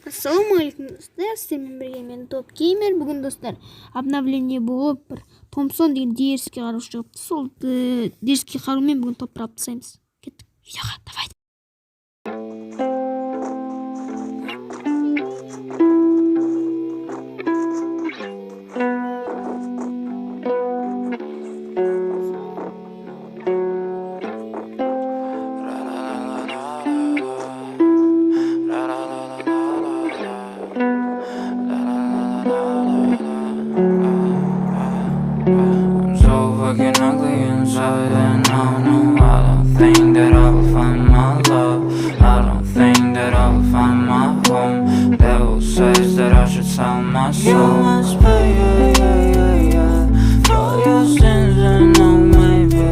Ассалаумағалейкум достар, сіздермен бірге мен топ геймер. Бүгін достар обновление болып бір томпсон деген дерский қару шығыпты. Сол дерский қарумен бүгін топ тастаймыз. Кеттік видеоға, давай. I'm so fucking ugly inside, and I don't think that I will find my love. I don't think that I will find my home. Devil says that I should sell my soul. You must pay, for your sins, and no, maybe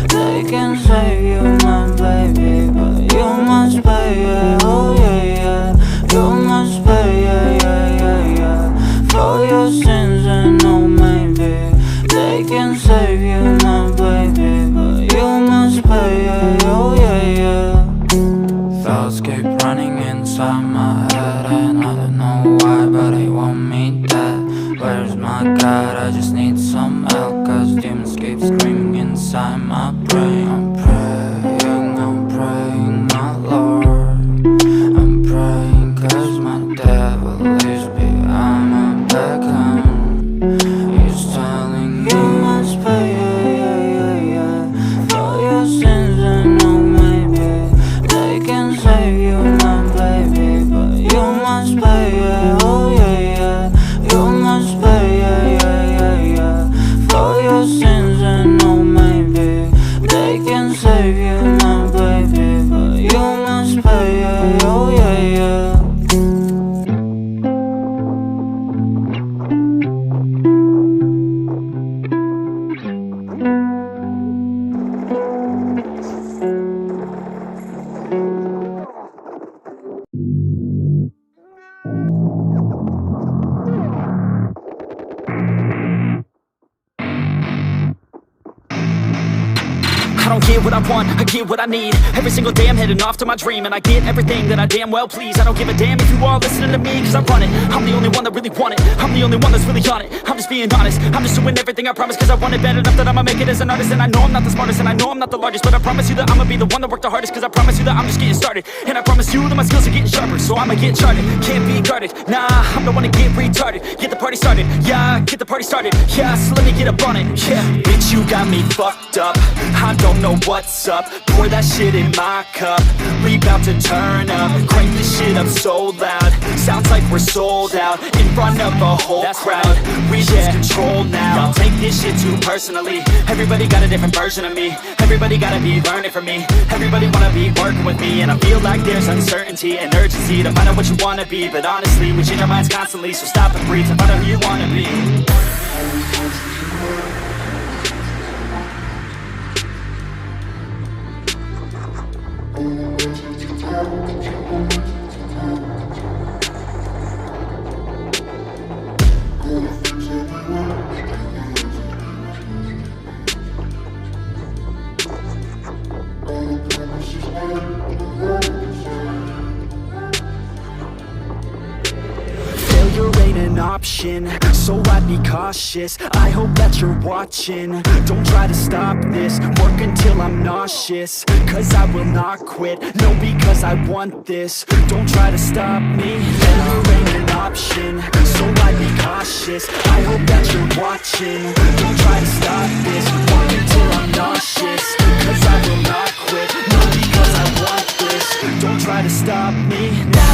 they can save you, my baby, but you must pay, oh yeah. You must pay, for your sins, and no, maybe they can save you, my baby, but you must pay, oh yeah. Thoughts keep running inside my head, and I don't know why, but they want me dead. Where's my God? I just need some help, cause demons keep screaming inside my brain. I'm praying, my Lord. I'm praying cause my devil is behind my back, he's telling me you must pay, for your sins, and no, maybe they can save you, my baby, but you must pay, oh yeah. You must pay, for your sins, and no, maybe they can save you, my baby, but you must pay, oh yeah. I don't get what I want, I get what I need. Every single day I'm heading off to my dream, and I get everything that I damn well please. I don't give a damn if you all listening to me, cause I run it. I'm the only one that really want it, I'm the only one that's really on it. I'm just being honest, I'm just doing everything I promise, cause I want it bad enough that I'ma make it as an artist. And I know I'm not the smartest, and I know I'm not the largest, but I promise you that I'ma be the one that worked the hardest, cause I promise you that I'm just getting started. And I promise you that my skills are getting sharper, so I'ma get charted. Can't be guarded, nah, I'm the one to get retarded. Get the party started, yeah, get the party started, yeah, so let me get up on it, yeah. Bitch, you got me fucked up, I don't know what's up. Pour that shit in my cup, we bout to turn up. Crank this shit up so loud, sounds like we're sold out. In front of a whole crowd, we lose control now. Y'all take this shit too personally, everybody got a different version of me. Everybody gotta be learning from me, everybody wanna be working with me. And I feel like there's uncertainty and urgency to find out what you wanna be. But honestly, we change our minds constantly, so stop and breathe and find out who you wanna be. Failure ain't an option, so I'd be cautious. I hope that you're watching, don't try to stop this. Work until I'm nauseous, cause I will not quit. No, because I want this, don't try to stop me. Failure ain't an option, so I'd be cautious. I hope that you're watching, don't try to stop this. Work until I'm nauseous, cause I will not quit. No, because I want this, don't try to stop me now.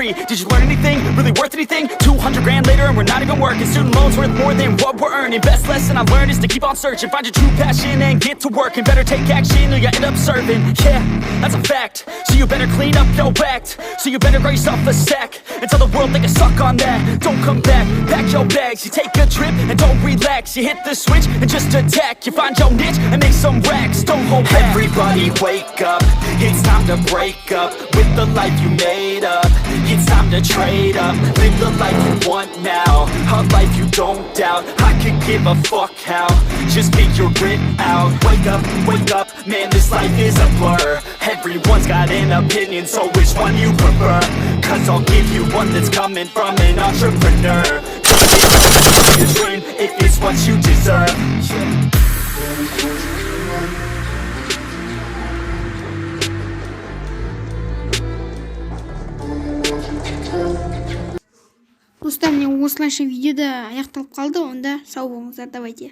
university. Did you learn anything? Really worth anything? 200 grand later and we're not even working. Student loans worth more than what we're earning. Best lesson I learned is to keep on searching. Find your true passion and get to work. And better take action or you end up serving. Yeah, that's a fact. So you better clean up your act. So you better grow yourself a sack. And tell the world they can suck on that. Don't come back, pack your bags. You take a trip and don't relax. You hit the switch and just attack. You find your niche and make some racks. Don't hold back. Everybody wake up. It's time to break up with the life you made up. It's time to trade up. Live the life you want now. A life you don't doubt. I could give a fuck how. Just figure it out. Wake up, man, this life is a blur. Everyone's got an opinion, so which one you prefer? Cause I'll give you one that's coming from an entrepreneur. Your dream, if it's what you deserve. Достар, міне осылайша видео да аяқталып қалды. Онда сау болыңыздар, давайте.